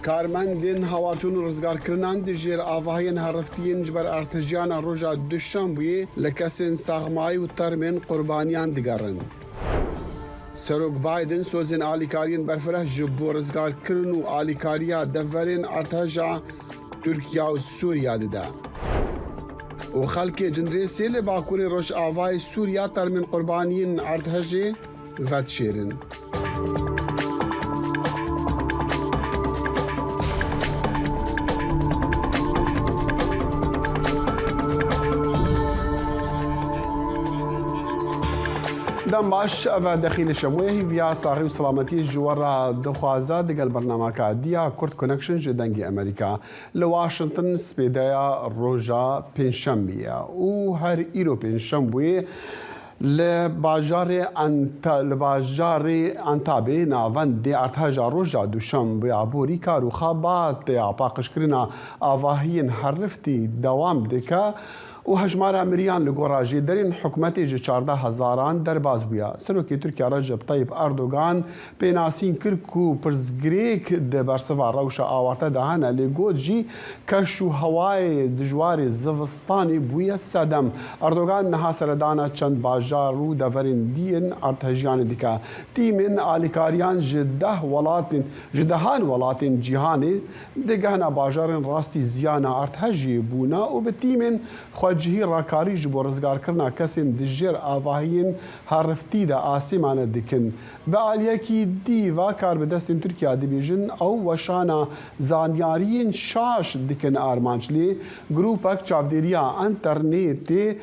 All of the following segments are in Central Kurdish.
کارمندین هاوارچون و رزگارکردنان دژێر ئاڤاهین هەڕەفتیین ji ber artejiyana roja duşanbeyê li kesên saxmayî û termên qurbaniyan digerin. Serok Biden sozên alîkariyên berfireh ji bo rizgarkirin û alîkariya devverên arteja Tirkiye û Sûriya dide. û xelkê cindrêsê li Bakurê Rojavayê Sûriya termên qurbaniyên artejê vedişêrin. دم باش و دخیل شبوه ویا ساغی و سلامتی جوارا دخوازه دگل برنامه که دیا کرد کنکشن جدنگی امریکا لواشنطن سپیدایا روژا پنجشنبه و هر ایرو پنجشنبه لباجار انتابه ناوند دی ارتجا روژا دوشنبه عبوری کارو خوابات یا پاقشکرنا آواهین حرفتی دوام دکا و هجمار مریان لگوراجی درین حکومتی جه 14,000 درباز بویا. سروکی ترکیه رجب طیب اردوغان پیناسین کرکو پرزگریک ده برسوا روش آورته دهانه لگود جی کشو هوای دجوار زوستانی بویا سدم. اردوغان نها سردانه چند باجار رو دورین دین ارتجیان دیکا. تیمین آلیکاریان جدهان ولاتین جیهانی دگهنا باجارن راستی زیانا ارتجی بونا و به تیمین جهی راکاری جبو رزگارکرنا کسین دجیر آواهین هرفتی دا آسیمان دکن. به آلیکی دی و کار بدستین ترکیه دیبیجن او وشانا زانیارین شاش دکن آرمانچلی گروپک چاودیریا انترنیتی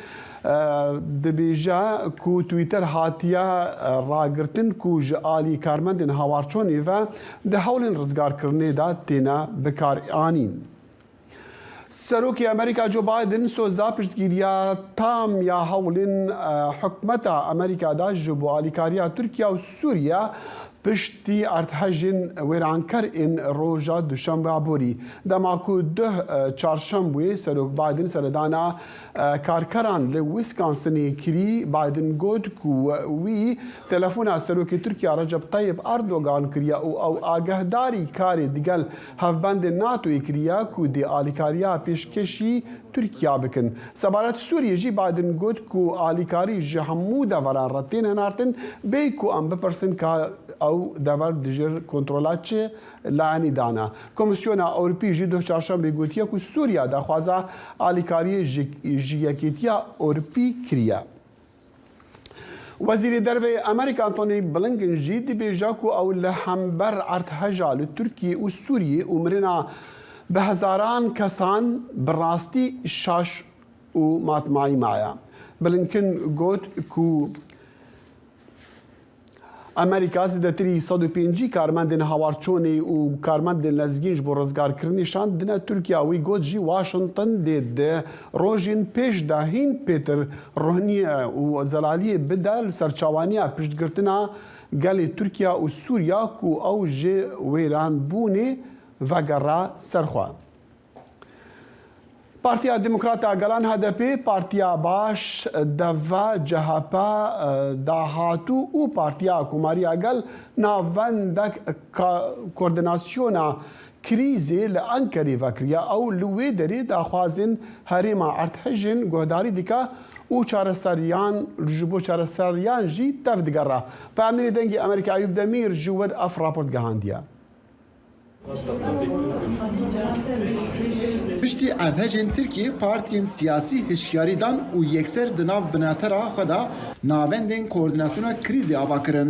دبیجا کو تویتر هاتیا راگرتن کو جالی کارمندین هاوارچونی و ده حولین رزگارکرنی دا تینا بکار آنین. سروکی امریکا جو بایدن سوزا پشتگیریا تام یا حولین حکمت امریکا دا جبو آلیکاریا ترکیه و سوریا پشتی ارتحجین ویرانکر این روژا دوشنبه عبوری. دماکو ده چارشنبه سروک بایدن سردانا کارکران لویسکانسنی کری بایدن گود کو وی تلفون سروکی ترکیه رجب طیب اردوغان کریا او آگهداری کاری دیگل هفبند ناتوی کریا کو دی آلیکاریا پیشکشی ترکیه بکن. سبارت سوریه جی بایدن گود کو آلیکاری جهمو دوران رتین هنارتن بی کو ام بپرسن که او دور دجر کنترولات چه لعنی دانا. کمیسیون اروپی جی دو چهارشنبه گوتیه که سوریا دخوازه آلیکاری جیکیتیا اروپی کریا. وزیر درو امریکا انتونی بلینکن جی دی بیجا کو او لهمبر ارتحجا لترکیه و سوریه عمرنا به هزاران کسان براستی شاش و ماتمایی مایا. بلینکن گوت کو امریکا زیاتری 105 کارمندین هاوارچونی و کارمندین لزگینج بو رزگارکردنیشان دنه ترکیه وی گوت جی واشنطن دید روژین پیش داهین پیتر روحانی و زلالی بدل سرچاوانیا پیشگرتنا گلی ترکیه و سوریا کو او جی ویران بونه و گرا سرخوا. پارتیا دموکراتا گلان هدپی پارتیا باش دوا جهپا داهاتو و پارتیا کماریا گل ناوندک کوردیناسیونا کریزی لانکری وکریا او لوی دری داخوازن هریما ارتحجن گهداری دیکا او چارەسەریان جبو چارەسەریان جی تفدگرا. پامنی دنگی امریکا ایوب دمیر جوود اف راپورت گهاندیا. پشتی ارتجین ترکیه پارتین سیاسی هشیاریدان و یکسر دناو بناترا خدا ناوندین کوردیناسیونا کریزی آوا کرن.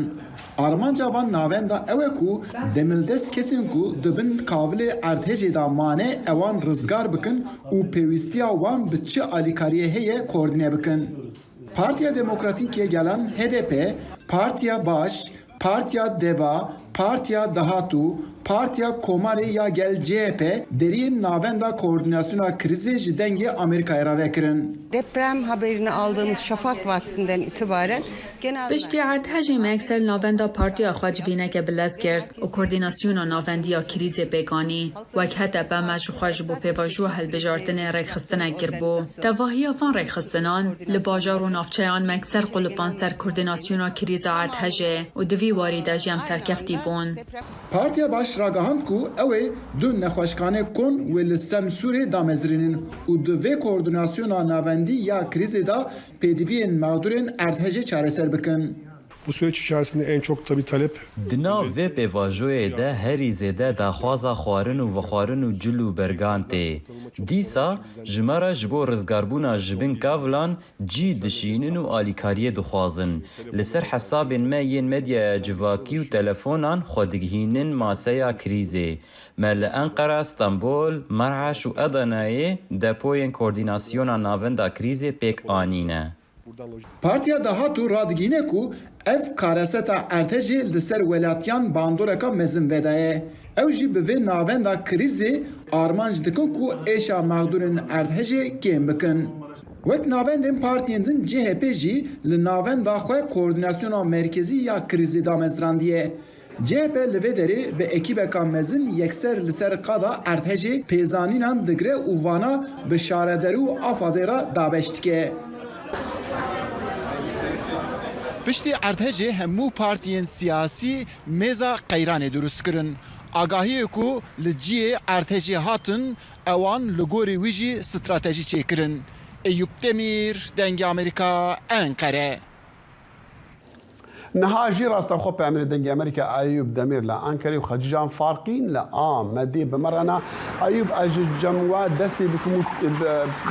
آرمانجا وان ناوندا اوه کو دملدست کسین کو دبن کاول ارتجی دا مانه اوان رزگار بکن و پیوستیا وان بچه آلیکاریه هیه کوردینه بکن. پارتیا دموکراتیکیه گلان HDP، پارتیا باش، پارتیا دوا، پارتیا دهاتو، پارتیا کوماری یا گل CHP derin navenda koordinasyona krizi jidengi Amerika'ya ravekirin. Deprem haberini aldığımız şafak vaktinden itibaren genel Pişti ارتحجی مکسل ناوندا پارتیا خواجبینه که بلد کرد و کوردیناسیون ناوندیا کریز بیگانی وکهت به مش خواجبو پیواجو هل بجارتن رکخستنه گربو تواهی آفان رکخستنان لباجار و نافچهان مکسر قلبان سر کوردیناسیون کریز ارتحجه و دوی واریده جیم سرکفتی بون. Partiya baş ragahand ku ew ê du nexweşxane kon wê li Semsûrê damezrînin û di vê koordinasyona navendî ya krîzê da pêdiviyên mağdurên erdhejê çareser bikin. Bu süreç içerisinde en çok tabii talep Di nav vê pêvajoyê de herî zêde daxwaza xwarin û vexwarin û cil û bergan tê. Dîsa ji me re ji bo rizgarbûna ji bin kavlan cî dişînin û alîkariyê dixwazin. Li ser hesabên me yên medyaya civakî û telefonan xwe digihînin maseya krîzê. Me li Enqera, Stenbol, Merheş û Edenayê depoyên koordinasyona navenda krîzê pêk anîne. Partiya dahatu radigîne ku ev kareseta erdhejê li ser welatiyan bandoreka mezin vedaye. Ew jî bi vê navenda krîzê armanc dikin ku êşa mağdurên erdhejê kêm bikin. Wek navendên partiyên din CHP jî li navenda xwe koordinasyona merkezî ya krîzê damezrandiye. CHP li vê derê bi ekîbeka mezin yekser li ser qada erdhejê pêzanînan digire û vana bi şarederî û afadê ra dabeş dike. Piştî erdhejê hemû partiyên siyasî mêza qeyranê durust kirin. Agahiyê ku li ciyê erdhejê hatin, ewan li gorî wî jî stratejî çêkirin. Eyüp Demir, Dengê Amerîka, Enkere. نها جي راستا خو بأمير دنجي أمريكا أيوب دمير لا أنكري وخججان فارقين لا مدي بمرنا أيوب أجي جموا دسبي بكمو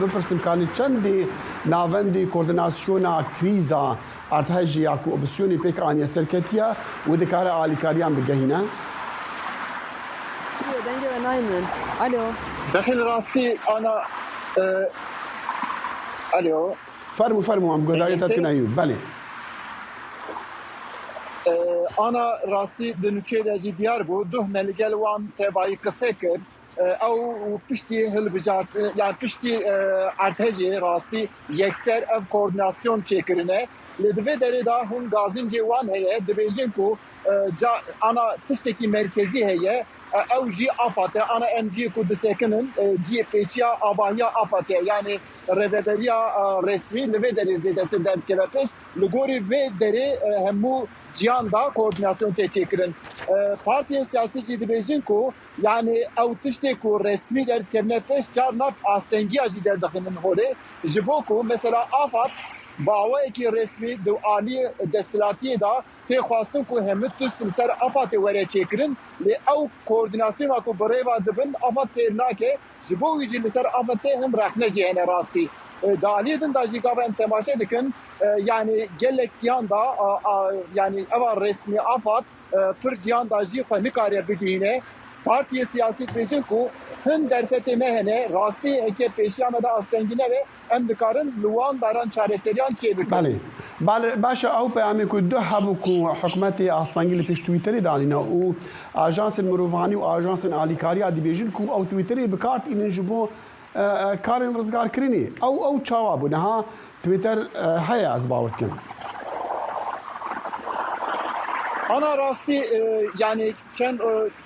بپرسم كاني چندي ناوندي كورديناسيونا كريزا ارتهجي ياكو اوبسيوني بيك آنيا سركتيا ودكارة آلي كاريان بجهينا دنجي ونايمن ألو داخل راستي أنا ألو فرمو عم قدريتك أيوب بله أنا راستي بنوچه دجي ديار بو دوه ملگل وان تبعي قصه كر او پشتی هل بجار يعني پشتی ارتجي راستي يكسر اف کوردیناسیون چیکرنه لدوی دری دا هم گازین جوان هي دبيجن کو انا تشتكي مركزي هي او جي افاته انا ام جي کو دسکنن جي پیچیا ابایا افاته يعني ريبريا رسمي لدوی دری زیادت در کلپش لگوری و دری همو cihan da koordinasyon teçekirin. Partiye siyasi cidibejin ku yani ev tişte ku resmi der ternefeş karnap astengi acı der dakhinin hole jiboku mesela afat bawa ki resmi du ali destilatiye da te xwastin ku hemit tiştin ser afatê were çêkirin lê ew koordinasyona ku birêva dibin afat têr nake ji bo wî jî li ser afatê him rexne cihêne rastî. Daliyê din da jî gaven temaşe dikin yani gelek cihan da yani eva resmi afat pir cihan da jî xwe nikare bigihîne partiye siyasî bêjin ku hin derfetê me hene rastî heke pêşiya me da astengîne ve em dikarin li wan daran çareseriyan çê bikin. بله بله باشا او پیامی کو دو هبو کو حکومت آستانگی لپیش تویتری دانینا او آژانس مروفانی و آژانس آلیکاریا دی بیجن کو او تویتری بکارت این جبو کارن رزگار کرینی او چاوا بو نها تویتر هيا از باورت کنم Ana rastî yani çend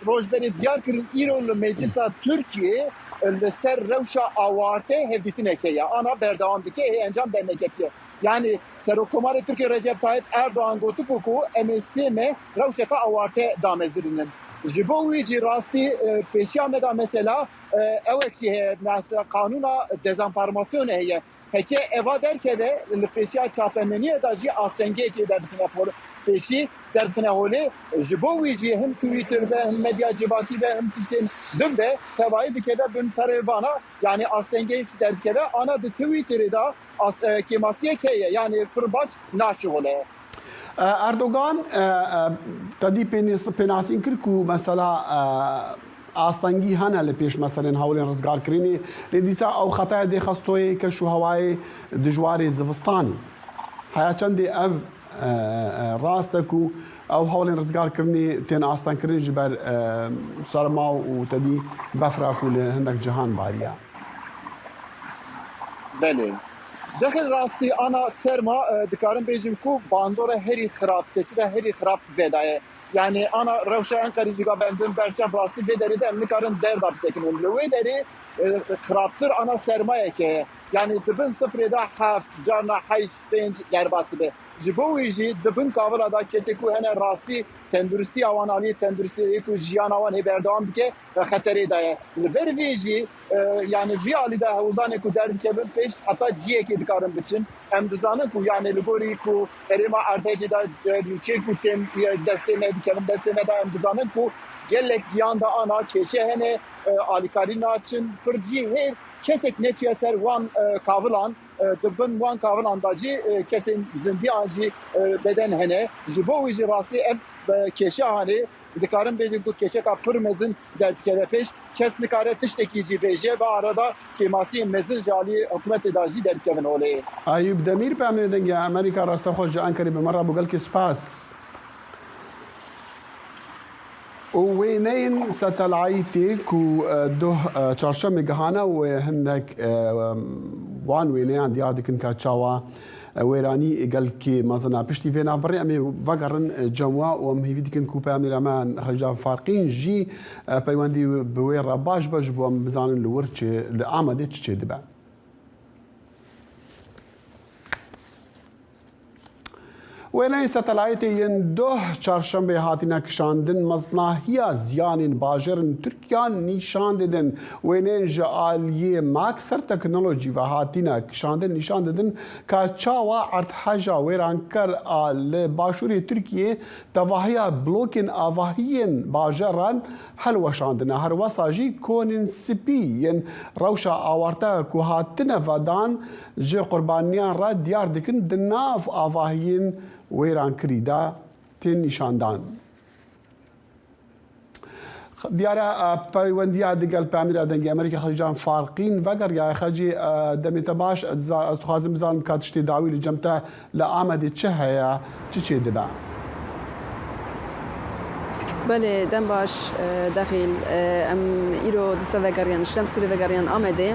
rojberê diyar kirin îro li Meclisa Türkiye li ser rewşa awarte hevdîtineke ya ana berdewam dike encam dernekekiye. Yani Serokkomarê Türkiye Recep Tayyip Erdoğan gotu ku MSM rewşeka awarte damezirinin. Ji bo wî jî rastî pêşiya me da mesela ewek jî heye mesela kanûna dezenformasyonê heye. Heke eva derkeve li pêşiya çapemeniyê da jî astengiyekê derdikine pêşî derdikine holê ji bo wî jî him Twitter ve him medya civakî ve him tiştên din de tevayî dikeve bin terêvana yani astengiyekî derdikeve ana di Twitterê da kemasiyekê yani pir baş naçî holê. اردوغان تدی پیناسین کرد کو مثلا آستانگی هنه لپیش مثلا هولین رزگار کرینی لدیسا او خطای دی خستوی که شو هوای دجواری زوستانی هیا چندی اف راستکو او هولین رزگار کرنی تین آستان کرنی جبر سرما و تدی بفراکو لهندک جهان باریا بله داخل راستي انا سرما دكارن بيجم كو باندورا هري خراب تسيده هري خراب فدايه يعني انا روشا انقري جيغا بندم برشا راستي بدري ده مكارن در داب سكنون لو دري خرابتر انا سرمايه كي يعني دبن صفر ده حاف جارنا حيش بنج در باستي جبوی جی دبن کاولا دا کسی کو هنه راستی تندرستی آوان علی تندرستی کو جیان آوان هبردام که خطری داره لبر ویجی yani bir alide havuzdan ku derdi ki peş hatta diye ki dikarım biçin hem dizanı ku yani ligori ku erima arteci da çek ku tem desteme dikarım desteme da hem dizanı ku gelek diyan da ana keşe hene alikari naçın pırci her kesek ne eser wan kavlan dıbın wan kavlan dacı kesin zindi acı beden hene jibo uji rastı ev keşe hani dikarım bejin ku keşe ka pırmezin derdi peş kes nikare tiştekici beje ve arada kimasi mezin jali hükümet edacı derdi kevin olay. Ayub Demir pamir dengi Amerika rasta hoca Ankara bimara bugal ki spas. ووينين ستلايتي كو ده چارشم گهانا و هندك وان وينين ديار دكن كاتشاوا ويراني قال كي مازنا بشتي فينا بري امي وقرن جموا وم هي دكن كوبا اميرمان خرجا فارقين جي بيواندي بوير باش باش بو مزان الورچ لامده تشي دبا وینای ستلایتی ین دو چهارشنبه هاتینا کشاندن مزناهیا زیانین باجرن ترکیان نشان دادن وینای جالیه ماکسر تکنولوژی و هاتینا کشاندن نشان دادن که چاوا ارتحاجا ویرانکر آل باشوری ترکیه تواهیا بلوکن آواهین باجران هلوشاندن هر وساجی کونن سپی ین روشا آورتا که هاتینا ودان جه قربانیان را دیار دکن دناف آواهین ویران کریدا تین نشاندان دیاره پیوندی دیگر پامیر دنگی امریکا خلیجان فارقین وگر یا خجی دمیت باش از خوازم بزنم کاتشتی داوی لجمتا لآمده چه هیا چه دبا بله دم باش داخل ام ایرو دسته وگریان شمسوری وگریان آمده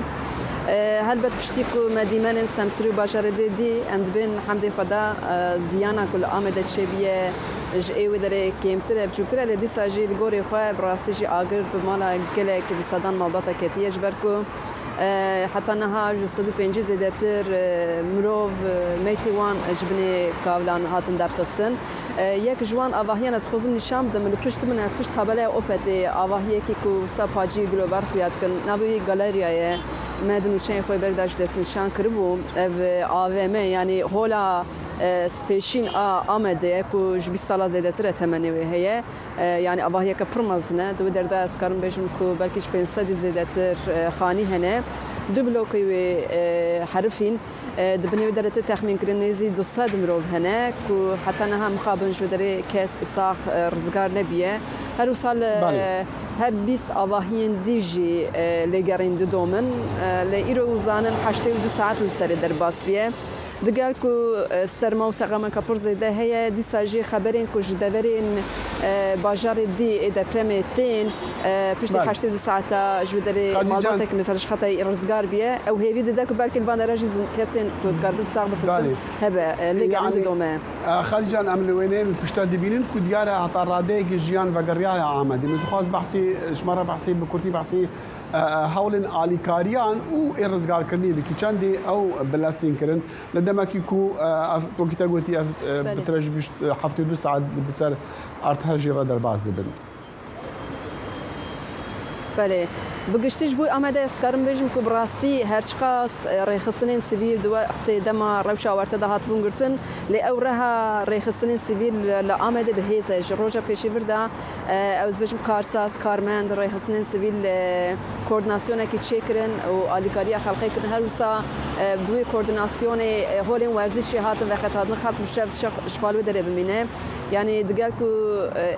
هلبت پشتی کو مدیمان سمسوری باشار دی ام دبین حمد خدا زیانا کل آمده چه بیه جایی داره کمتره بچوکتره لدی ساجی لگوری خواه براستیجی آگر بمالا گله که بسادان مالباتا کتیش برکو حتی نها جسد پنجی زیدتر مروف میتوان جبنی کاولان هاتن در قستن یک جوان آواهیان از خوزم نشام دم لپشت من پشت حبله اوپتی آواهیه که کو سپاجی گلوبر خویاد کن نبوی گالریای مدن وشین خوی برداشت دست نشان کربو اف آوم یعنی هولا سپیشین آمده که جبی سالا دیدتر تمنی هیه یعنی آواهیه که پرمزنه دو درده اسکارم بجم که بلکیش 500 زیدتر خانی هنه دو بلوکی و حرفین دبنیو درته تخمین کرنیزی 200 مروف هنه که حتی نه هم مقابل جو داره کس ساق رزگار نبیه هر سال هر 20 آواهین دیجی لگرین دومن لایرو زانن 82 ساعت لسر در باس بیه دقال كو سرما وسقما كبر زيده هي دي ساجي خبرين كو جدورين باجار دي ادا بريميتين بشتي 82 ساعه جودري مالاتك مثلا خطا رزقار بيه او هي بيد داك بالك البان راجز كاسين كو قرب الصاغ هبه اللي عنده دوما خالجان ام لوينين بشتا دبينين كو ديار عطاراديك جيان وقريا عامد من خاص بحثي شمره بحثي بكرتي بحثي هولن آلیکاریان و ارزگار کردنی بکی چندی او بلاستین کردن لدما کی کو وقتی گویی بترج بیش 72 ساعت بسر ارتحاجی را در باز دبن. بله بگشتیش بوی آمده اسکارم بجم که براستی هرچقاس ریخستنین سیویل دو وقتی دما روش آورده دهات بونگرتن لی او رها ریخستنین سیویل لآمده به هیزش روژا پیشی ورده اوز بجم کارساز کارمند ریخستنین سیویل کوردناسیونه که چه کرن و آلیکاری خلقی کرن هر وسا بوی کوردناسیون هولین ورزشی هاتن و خطاتن خط مشفت شفالو داره بمینه يعني دقالكو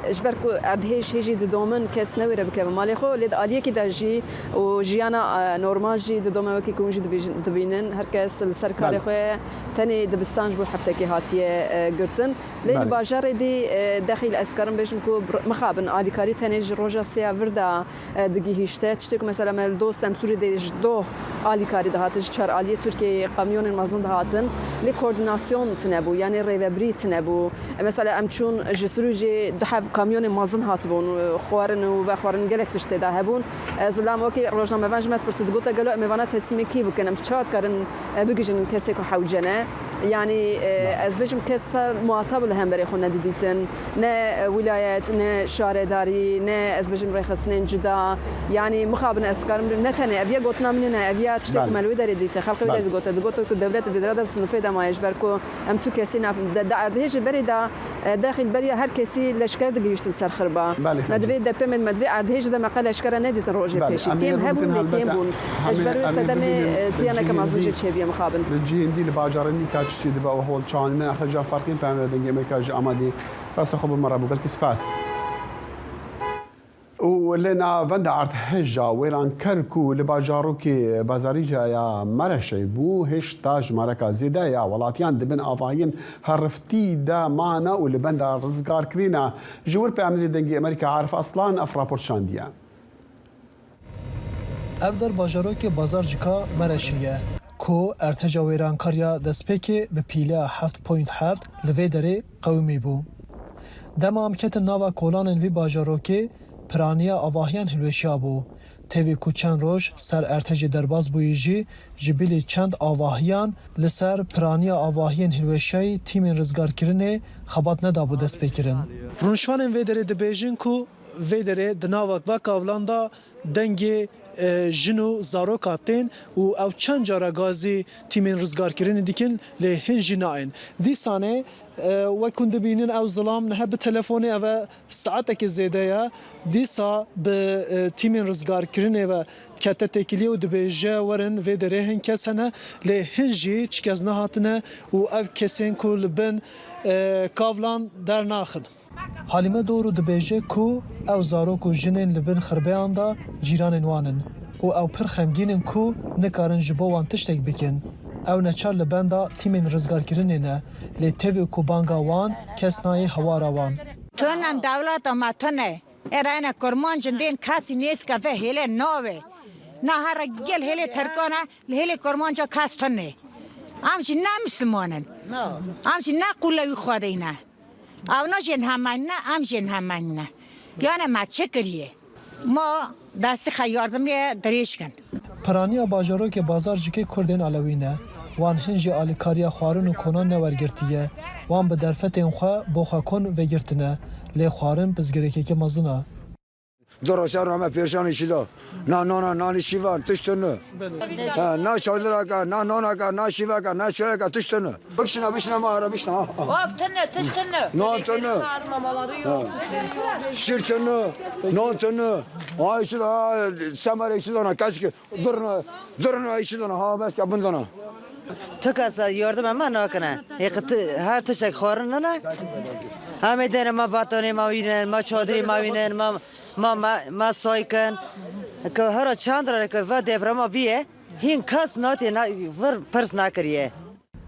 اجبركو اردهيش هيجي دومن كاس نويره بكم مالخو لد اديه كي داجي وجيانا نورمال جي دومن وكي كونجي دبينن هر كاس السركاري خو تاني دبستانج بو حتى كي هاتيه قرتن لين باجار دي داخل اسكرم بيشمكو مخابن اديكاري تاني روجا سيا وردا دقي هيشتات تشتك مثلا مال دو سمسوري دي دو اديكاري دهاتش چار اليه تركي قاميون المازن دهاتن لي كورديناسيون تنبو يعني ريفبري تنبو مثلا امچو چون جسروجي دحب كاميون مازن هاتبون خوارن وخوارن قالك تشتدا هبون زلام اوكي روجنا مفانج مات برسد قلت قالوا مفانا تسمي كي بكن ام تشات كارن بيجن كسيكو حوجنا يعني ازبجم كس مواطب لهم بري خونا ديديتن نا ولايات نا شارداري نا ازبجم رخصنين جدا يعني مخابن اسكار نتنه ابيا قلتنا مننا ابيا تشتك مالو داري ديت خلق وداري قلت الدوله الفدراليه السنفيده ما يجبركو ام تو كسينا داردهش بري داخل بري هر كسي لشكر دغيشت سر خربا ندوي د بمن مدوي اردهش د مقاله اشكر نديت روجي بيشي تيم هبون تيمون اجبروا سدمه زيانه كما زوجي تشبيه مخابن الجي هندي لباجرني كاتشتي دبا وهول تشان من اخر جا فرقين فهم دنگي امريكا امادي راس خب مره بقول كسباس ولنا فندا عرض هجا ويران كركو لباجاروكي بازاريجا يا مرشي بو هش تاج مركا زيدا يا ولاتيان دبن افاين هرفتي دا معنا ولبندا رزقار كرينا جور بامري دنگي امريكا عارف اصلا افرابورت شانديا افدر باجاروكي بازارجيكا مرشيه کو ارتجا ویران کاریا دسپیکی به پیله 7.7 لوی دره قومی بو. دما امکت ناوا کولان وی باجاروکی پرانیا آواهیان هلوشیا بو. تیوی کو چند روش سر ارتج درباز بویجی جبیلی چند آواهیان لسر پرانیا آواهیان هلوشیای تیم رزگار کرنه خبات ندا بو دسپیکرن. رونشوان وی دره دبیجن کو وی دره دناوا وکاولاندا دنگی جنو زاروکاتین و او چند جارا گازی تیمین رزگار کردن دیکن له هنجی ناین دیسانه و کند بینن او ظلام نه به تلفن او ساعتک زیاده یا دیسا به تیمین رزگار کردن و کت تکیلی و دبیجه ورن و درهن کسنه له هنجی چکز نهاتنه و او کسین کل بن کاولان در ناخن حالیمه دورو دبیجه کو او زاروک و جنین لبن خربیان دا جیران وانن و او پر خمگینن کو نکارن جبو وان تشتک بکن او نچار لبن دا تیمین رزگار کرنه نه لی تیوی کو بانگا وان کسنای هوارا وان تونن دولت اما تونه ایران کرمان جندین کسی نیست که هیله نوه نه هر گل هیله ترکانه هیله کرمان جا کس تونه همچی نه مسلمانن همچی نه قولوی خواده نه اونا جن همین نه ام جن همین نه یعنی ما چه کریه ما دست خیاردم دریش کن پرانیا باجارو که بازار جکی کردن علوینه وان هنجی آلیکاریا خوارن و کنان نورگرتیه وان به درفت انخوا بوخا کن وگرتنه لی خوارن بزگرکی که مزنه درست رامه پیرشانی چیدا نه شیوان تشتنه نه چادر نه نان نه شیوا نه چای تشتنه بشنا ما را بشنا وافتنه تشتنه نه تنه شرتنه نه تنه آیشلا سمر چیدا کسی درنا ایشلا ها بس که بندنا تو کس یاردم ما نکنه هر تشک خورن نه همه دن ما باتونی ما وینن ما چادری ما وینن ما سایکن که هر چند را که و دبرما بیه هین کس ناتی ور پرس نکریه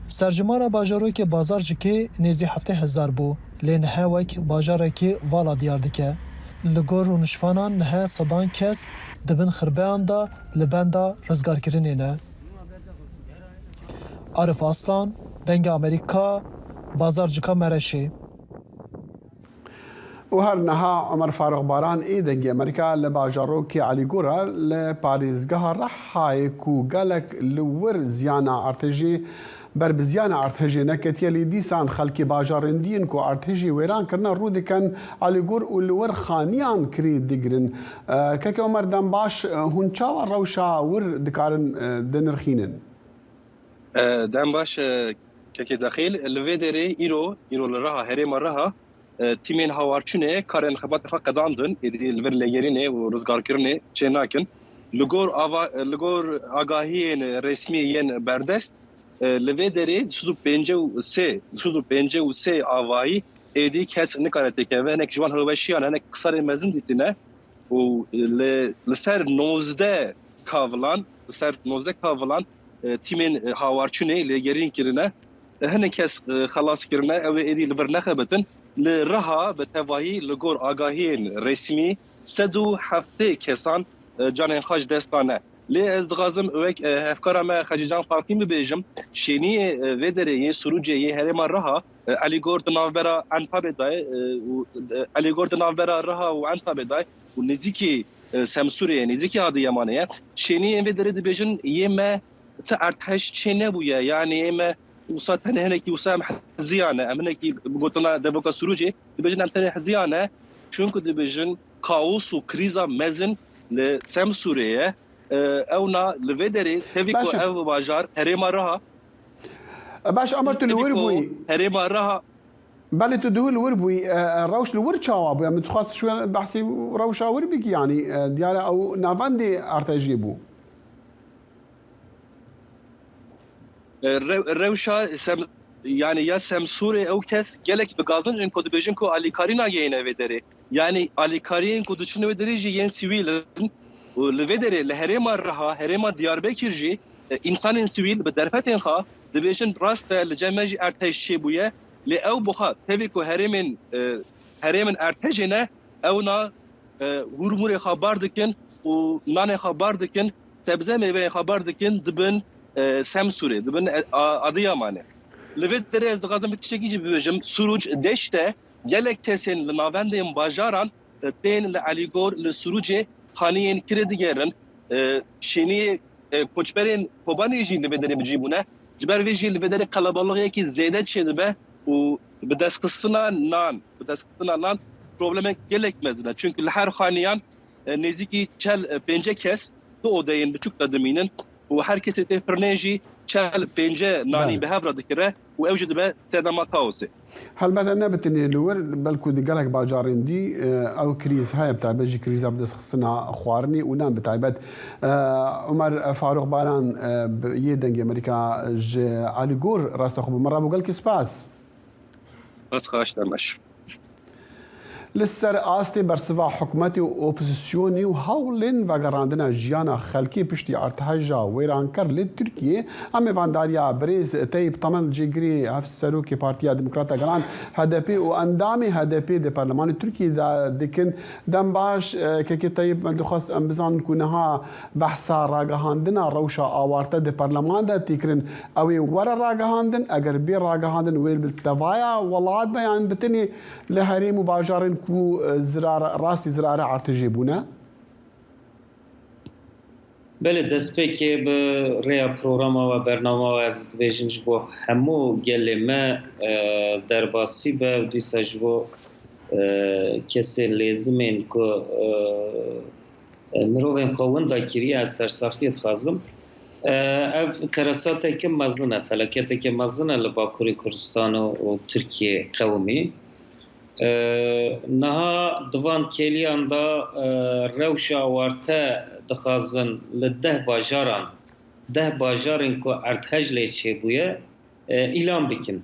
سرجمارا باجارو که بازار جکی نزی 7000 بو لین هاوک باجاره که والا دیار دکه لگور و نشفانان نه صدان کس دبن خربیان دا لبندا رزگار کرنه نه عارف اصلان دنگ امریکا بازار جکا مرشی وهر نها عمر فاروق باران دنگی امریکا لباجاروکی علی گورا لپاریزگاه رحای کو گلک لور زیانا ارتجی بر بزیانا ارتجی نکتیه لیدیسان خلکی باجارندین کو ارتجی ویران کرنا رو دکن علی گور و لور خانیان کری دگرن که عمر دنباش هونچا و روشا ور دکارن دنرخینن دنباش که داخل الویدری ایرو لرها هریم رها تیمین هاوارچونه کارن خبات خا قداندن ادی لور لگرینه و روزگار کرنه چه ناکن لگور آگاهی رسمی ین بردست لویدری سودو پنجه و سه آوایی ادی کس نکارته که و نک جوان هلوشیان نک قصر مزن دیتنه و لسر 19 کاولان تیمین هاوارچونه لگرین کرنه هن کس خلاص کرنه او ادی لبر نخبتن لرها بتواهی لگور آگاهی رسمی 107 کسان جان خاج دستانه لی از دغازم اوک افکار ما خجیجان فارقی ببیجم شینی ودره یه سروجه یه هرما رها الیگور دناوبرا انتابدای و الیگور دناوبرا رها و انتابدای و نزیکی سمسوریه نزیکی آدیامانه شینی این داره دبیجن یه تا ارتش چه نبویه یعنی اما وصلت هنا وسام حزيانه امنك قلتنا دبوكا سروجي دبيجن امتني حزيانه چونكو دبيجن كاوس وكريزا مزن لسام سوريا اونا لفيدري تبيكو او باجار هريما رها باش امرت الوربوي هريما رها بالي تدهول الوربوي روش الورشاوا ابو يعني تخص شو بحسي روشا وربك يعني ديال او نافاندي ارتجيبو الروشا يعني يا سمسوري او كاس جالك بغازن ان كود بيجن كو اليكارينا جينا فيدري يعني اليكارين كود شنو فيدري جي ين سيفيل ولفيدري لهريما رها هريما دياربكر جي انسان سيفيل بدرفتين خا دبيجن راست لجماجي ارتش شيبويه لاو بخا تبيكو هريمن ارتجنا اونا ورموري خبر دكن ونان خبر دكن تبزه مي خبر دكن دبن سمسوری دبن آدیامانه. لذت درز دغازم بتشکی جی بيجم سروج دشته جلک تسین لناوندیم باجاران تین لعلیگور لسروج خانیین کرد گرن شینی کوچبرین کوبانی جی لبدری بجیبونه جبر ویجی لبدری قلبالغی کی زیاده شده به و بدستنا نان problem gerekmez. Çünkü her xaniyan niziki çel pence kes bu odayın buçuk adımının و herkese tefrneji çel pence nani behavra dikire و اوجد به تدما كاوسي هل مثلا بتني لور بلكو دي قالك باجارين دي او كريز هاي بتاع بيجي كريز بدس خصنا خوارني ونام بتاعبت عمر فاروق باران يدنج امريكا علي جور راستو خو مره بو قالك سباس بس خاش دمش لسر آستی برسوا حکومتی و اپوزیسیونی و هاولین و گراندنا جیانا خلکی پشتی ارتحاجا ویران کر لی ترکیه امی وانداریا بریز تیب طمن جگری هف سروکی پارتیا دموکراتا گران هدپی و اندامی هدپی دی پارلمان ترکی دا دکن دم باش که تیب من دخواست ام بزان کنها بحثا راگهاندنا روشا آوارتا دی پارلمان دا تیکرن اوی ورا راگهاندن اگر بیر راگهاندن ویل بالتوایا ولاد بیان بتنی لحریم و باجارن كو راسي زرارة عرتجيبونا؟ بله دستپێک بە ڕێیا پرۆڕامەوە بەرنامەوە ئەز دەبێژن ji بۆ هەموو gelê me derbasî be û dîsa ji bo kesên lêzimên ku mirovên xwe winda kiriye ez sersaxiyê dixwazim ev keresatekî mezin e feleketekî mezin e li Bakurê Kurdistan û Tirkiye qewimî نها دوان کلیان دا روشا وارته دخازن لده باجارن که ارتهج لیچه بویه اعلام بکن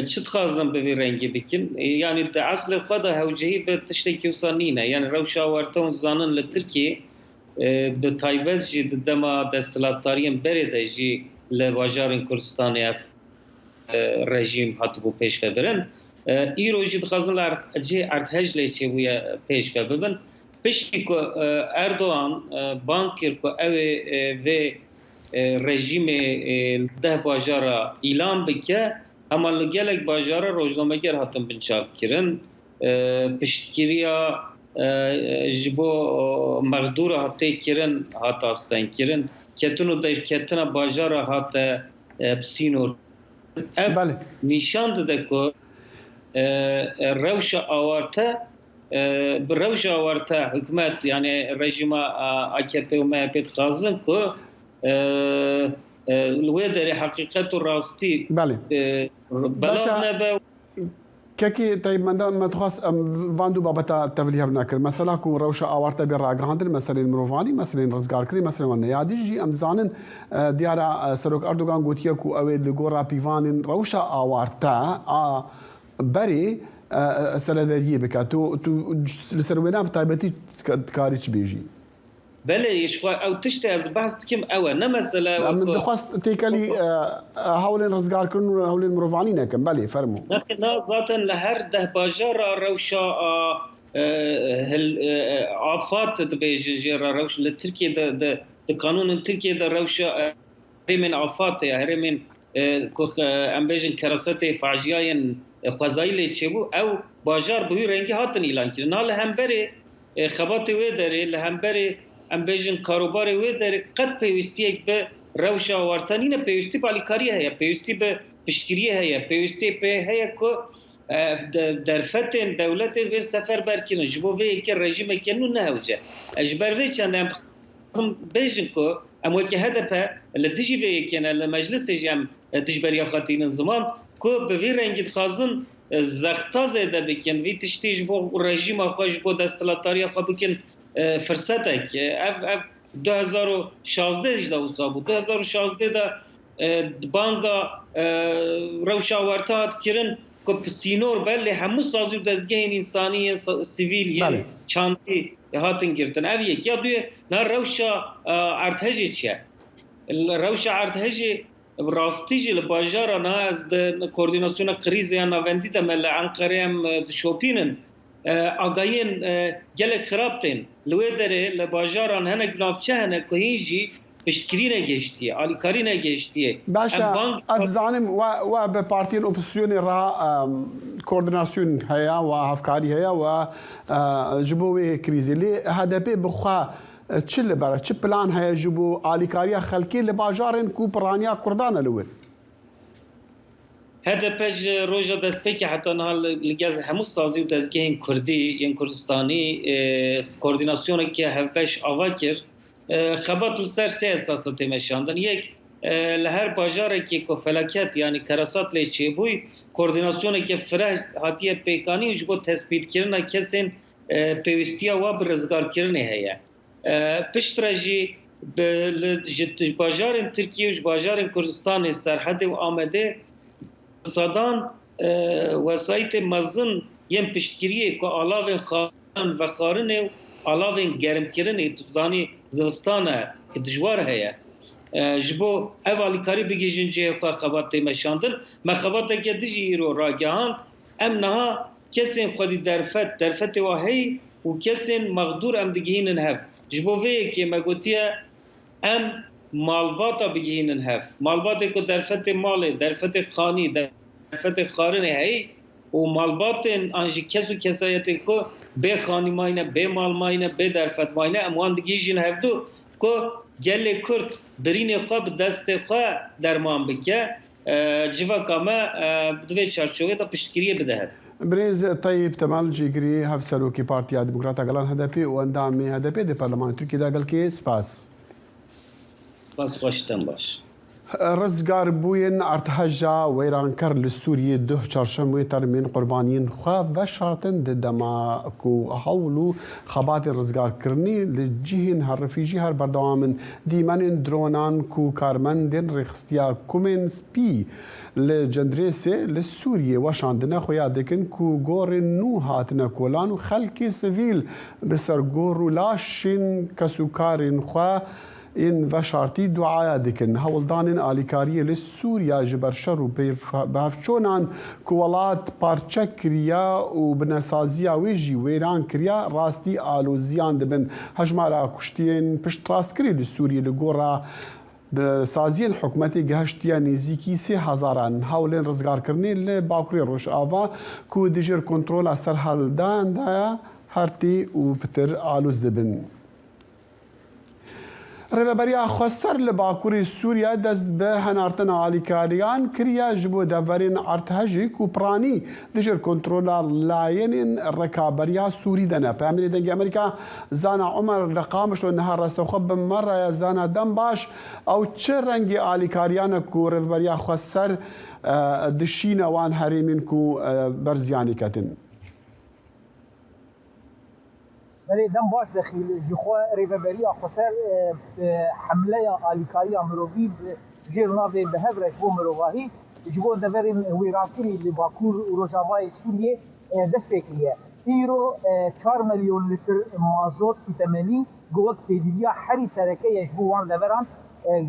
چه دخازن به رنگی بکن یعنی ده اصل خود هوجهی به تشتکی وصانینه یعنی روشا وارته اون زانن لترکیه به تایبز جی دما دستلاتاریم برده جی لباجارن کردستانی اف رژیم حتی بو پیش ببرن ایروجی دخوازن ارتهج لیچه بویا پیش ببن پشتی که اردوان بانکر که اوه و رژیم ده باجارا اعلام بکه اما لگلک باجارا روزنامه‌گر هاتن بنچاف کرن پشتگیریا جبو مقدور هاته کرن هات آستان کرن کتونو در کتنا باجارا هات بسینور نشان ده که روش آورته بروش آورته حکومت یعنی رژیم AKP و MHP خازن که لوی در حقیقت و راستی بله بلا نبه كاكي طيب ما تخص فاندو بابتا تبليها بناكر مثلا كو روشا آورتا بالراغاندر مثلا مروفاني مثلا رزقاركري مثلا ونيادي جي ام زانن ديارا سروك اردوغان غوتيا كو اوي لغورا بيفان روشا آورتا بري سلادريه بكا تو لسروينا بتايبتي كاريتش بيجي بله يشخوا او تشتي از بحث كم او نمسلا من دخواست تيكالي هاولين رزقار كرنو هاولين مروفانينا كم بله فرمو لكن ذاتا لهر ده باجر روشا عفات دبيجي روش لتركيا ده قانون تركيا ده روشا هرمين عفات يا هرمين ام بيجن كراسته فاجياين خوازايل تشبو او باجار بهي رنگي هاتن اعلان كرن نال همبري خبات ويدري لهمبري ام بيجن كاروبار ويدري قد بيوستيك به روشا وارتانين بيوستي بالكاريه هي بيوستي به پشتگیری هيا بيوستي به هيا كو در فتن دولت و سفر برکن جبو وی که رژیم کنو نهوجه اجبر وی چندم بیجن کو اما که هدف لدیجی وی کنه لمجلس جام دجبری خاطین زمان کو به وی رنگ خازن زختا زده بکن وی تشتیج بو رژیم خوش بو دستلاتاری خو بکن فرصت که اف 2016 اجدا وصابو 2016 دا بانگا روشاورتات کرن که سینور بله همو سازی و دزگاه انسانی سیویل یعنی چانتی هاتن گرتن اویه که دوی نه روشا ارتهجی چیه روشا ارتهجی راستیجی لباجارا نه از کوردیناسیون کریز یا نوندی ده مل انقره هم شوپینن آگاهین گلک خرابتن لوی داره لباجارا هنگ نافچه هنگ که هینجی پشتگیری نگشتیه آلیکاری نگشتیه باشا اتزانم و به پارتی الاپوزیسیون را کوردیناسیون هيا و هفکاری هيا و جبوی کریزی لی هدفی بخوا چه لبره چه پلان هيا جبو آلیکاری خلکی لباجارن کو پرانیا کردان لور هذا بج روجا دسبيكي حتى نهال لجاز همو سازي ودزگهين كردي ين كردستاني كورديناسيون كي هفش اواكر خبط لسر سه اساسا تمشاندن یک لهر باجاره که فلاکت یعنی کراسات لیچه بوی کوردیناسیون که فرح هاتیه پیکانی وش بو تثبیت کرنا کسین پیوستیا و برزگار کرنه هیا پشت رجی باجار ترکیه وش باجار کردستان سرحد و آمده صدان وسایت مزن یم پشتگیریه که آلاو خارن و خارنه آلاو گرم کرنه توزانی زستانه که دجوار هیا جبو اوالی کاری بگیجن جه خبات مشاندن ما خبات که دجی رو راگهاند ام نها کسین خودی درفت واهی و کسین مقدور ام دگهینن هف جبو وی که مگوتیه ام مالباتا بگهینن هف مالباتا که درفت ماله درفت خانی درفت خارن هی و مالبات انجی کسو کسایت که به خانی ماینه به مال ماینه به درفت ماینه اموان دگیجن هف دو که گل کرد برین خواب دست خواه درمان بکه جوا کامه دوی چارچوه دا پشتگیریه بدهد بريز طيب تمال جيجري هف سلوكي بارتيا ديمقراطا قالان هدفي واندامي هدفي دي برلمان تركي دا قال كي سباس خوشتن باش رزقار بوين ارتهجا ويرانكر للسورية ده چارشم ويتر من قربانين خواف وشارتن دما كو حولو خبات رزقار كرني لجيهن هالرفيجي هال بردوامن ديمانين درونان كو كارمندن رخستيا كومين سبي لجندريسي للسورية وشاندنا خويا دكن كو غورن نو هاتنا كولان وخلقي سيفيل بسر غورو لاشين كسوكارين خوا این وشارتی دعایا دکن هولدانن آلیکاریه لسوریا جبر شر و بهفچونان کوالات پارچه کریا و بنسازیا ویجی ویران کریا راستی آلوزیان دبن هجمارا کشتین پشت راست کری لسوریا لگورا سازین حکومتی گهشتیا نزیکی 3000 هولن رزگار کرنی لباکوری روش آوا کو دیجر کنترول اثر هلدان دایا هرتی و پتر آلوز دبن رهبریا خسر لباکوری سوریا دست به هنارتن آلیکاریان کریا جبو دورین ارتهجی کوپرانی دیجر کنترولر لاین رکابریا سوری دنه پیامنی دنگ امریکا زانا عمر رقامش و نهار رستخب مره یا زانا دم باش او چه رنگی آلیکاریان کو رهبریا خسر دشین وان هریمین کو برزیانی کتن ولی دم باش دخیل جخوا ریوبری خسر حمله آلیکاری مروی جیرناوی به هفرش بو مرواهی جبو دورین ویرانکری لباکور و روزاوای سوریه دست بکریه ایرو 4 میلیون لیتر مازوت تمنی گوک پیدیا هری سرکه یجبو وان دوران